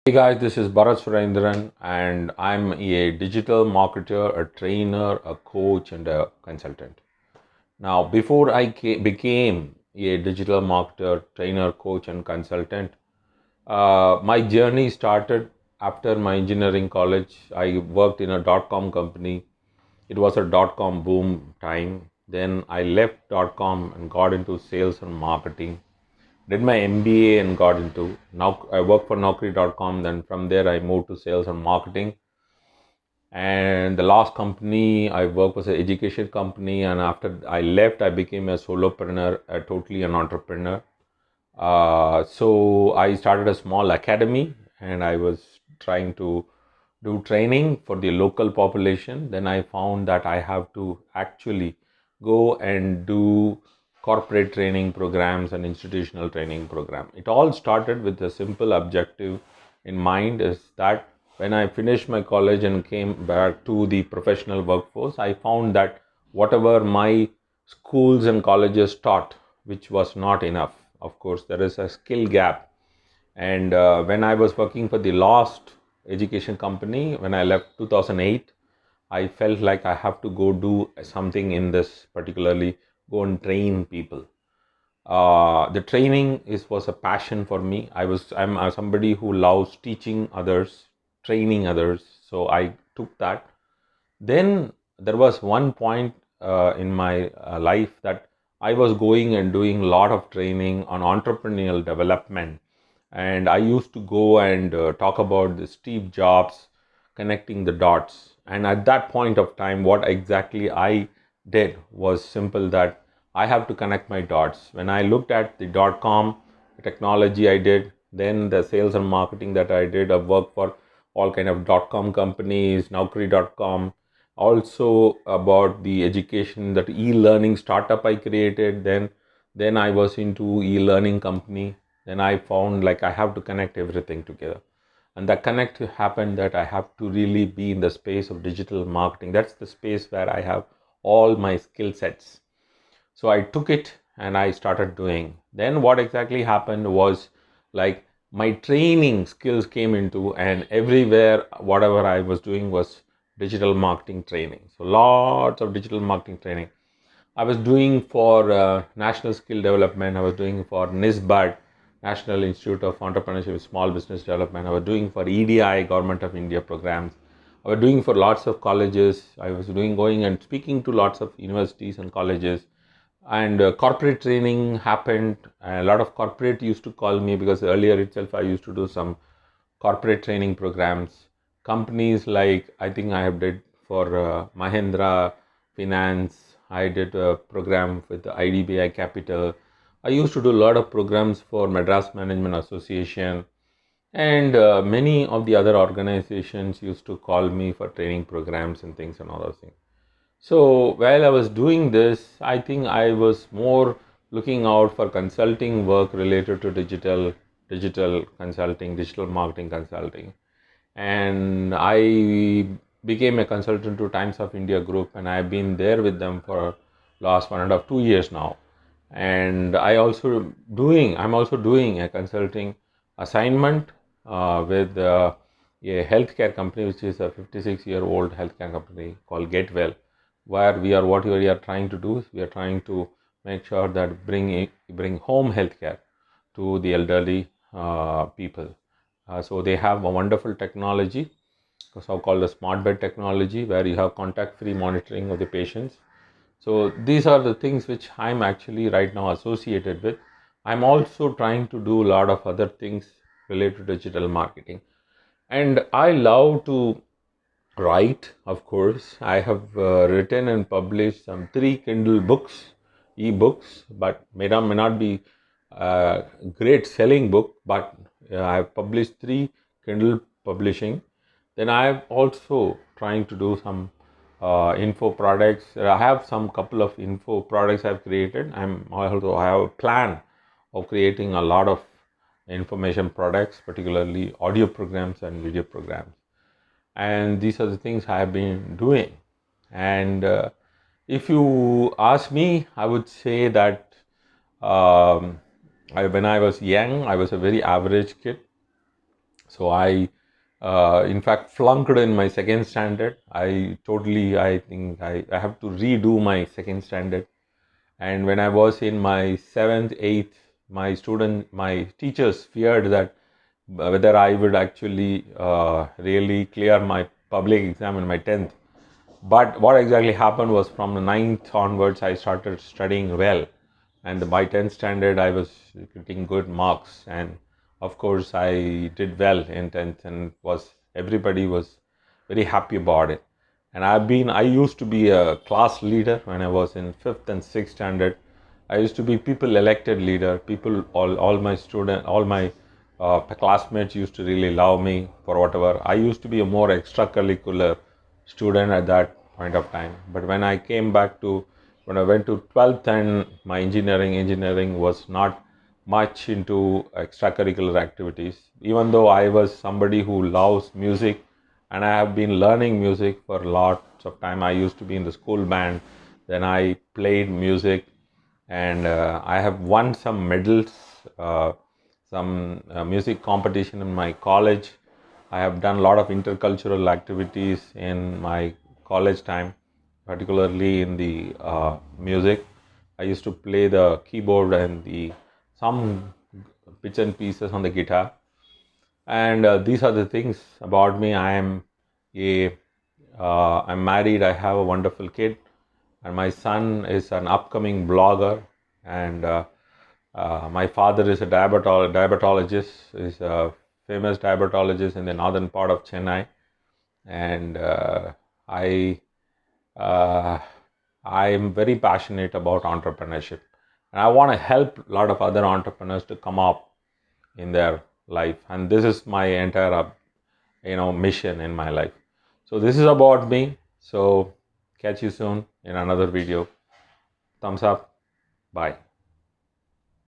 Hey guys, this is Barath Surendran, and I'm a digital marketer, a trainer, a coach, and a consultant. Now, before I became a digital marketer, trainer, coach, and consultant, my journey started after my engineering college. I worked in a dot-com company. It was a dot-com boom time. Then I left dot-com and got into sales and marketing. Did my MBA and got into now I work for Naukri.com. Then from there I moved to sales and marketing. And the last company I worked was an education company. And after I left, I became a solopreneur, totally an entrepreneur. So I started a small academy, and I was trying to do training for the local population. Then I found that I have to actually go and do corporate training programs and institutional training program. It all started with a simple objective in mind, is that when I finished my college and came back to the professional workforce, I found that whatever my schools and colleges taught, which was not enough. Of course, there is a skill gap. And when I was working for the last education company, when I left 2008, I felt like I have to go do something in this, particularly go and train people. The training was a passion for me. I'm somebody who loves teaching others, training others. So I took that. Then there was one point in my life that I was going and doing a lot of training on entrepreneurial development, and I used to go and talk about the Steve Jobs connecting the dots. And at that point of time, what exactly I did was simple, that I have to connect my dots. When I looked at the dot com technology I did, then the sales and marketing that I did, I worked for all kind of dot com companies, Naukri.com, also about the education, that e-learning startup I created. Then I was into e-learning company. Then I found like I have to connect everything together, and that connect happened that I have to really be in the space of digital marketing. That's the space where I have all my skill sets. So I took it and I started doing. Then what exactly happened was, like, my training skills came into, and everywhere whatever I was doing was digital marketing training. So lots of digital marketing training I was doing for national skill development. I was doing for NISBAD, National Institute of Entrepreneurship Small Business Development. I was doing for EDI, Government of India programs. I was doing for lots of colleges. I was going and speaking to lots of universities and colleges. And corporate training happened. A lot of corporate used to call me, because earlier itself I used to do some corporate training programs. Companies like, I think I have did for Mahindra Finance. I did a program with the IDBI Capital. I used to do a lot of programs for Madras Management Association, and many of the other organizations used to call me for training programs and things and all those things. So while I was doing this, I think I was more looking out for consulting work related to digital consulting, digital marketing consulting. And I became a consultant to Times of India Group, and I've been there with them for last 1.5, 2 years now. And I'm also doing a consulting assignment with a healthcare company, which is a 56-year-old healthcare company called Getwell, where what we are trying to do is we are trying to make sure that bring home healthcare to the elderly people. So they have a wonderful technology, so-called the smart bed technology, where you have contact-free monitoring of the patients. So these are the things which I'm actually right now associated with. I'm also trying to do a lot of other things related to digital marketing. And I love to write, of course. I have written and published some 3 Kindle books, e-books, but may not be great selling book, but I have published 3 Kindle publishing. Then I have also trying to do some info products. I have some couple of info products I've created. I have a plan of creating a lot of information products, particularly audio programs and video programs. And these are the things I have been doing. And if you ask me, I would say that when I was young, I was a very average kid. So I, in fact, flunked in my second standard. I think I have to redo my second standard. And when I was in my seventh, eighth, my teachers feared that whether I would actually really clear my public exam in my 10th. But what exactly happened was from the ninth onwards, I started studying well. And by 10th standard, I was getting good marks. And of course, I did well in 10th, and everybody was very happy about it. And I used to be a class leader when I was in 5th and 6th standard. I used to be people elected leader. All my classmates used to really love me for whatever. I used to be a more extracurricular student at that point of time. But when I went to 12th and my engineering was not much into extracurricular activities. Even though I was somebody who loves music and I have been learning music for lots of time. I used to be in the school band, then I played music, and I have won some medals, some music competition in my college. I have done a lot of intercultural activities in my college time, particularly in the music. I used to play the keyboard and the some bits and pieces on the guitar. And these are the things about me. A I'm married. I have a wonderful kid, and my son is an upcoming blogger. And my father is a diabetologist. Is a famous diabetologist in the northern part of Chennai. And I uh, I am very passionate about entrepreneurship, and I want to help a lot of other entrepreneurs to come up in their life. And this is my entire mission in my life. So this is about me. So catch you soon in another video. Thumbs up. Bye.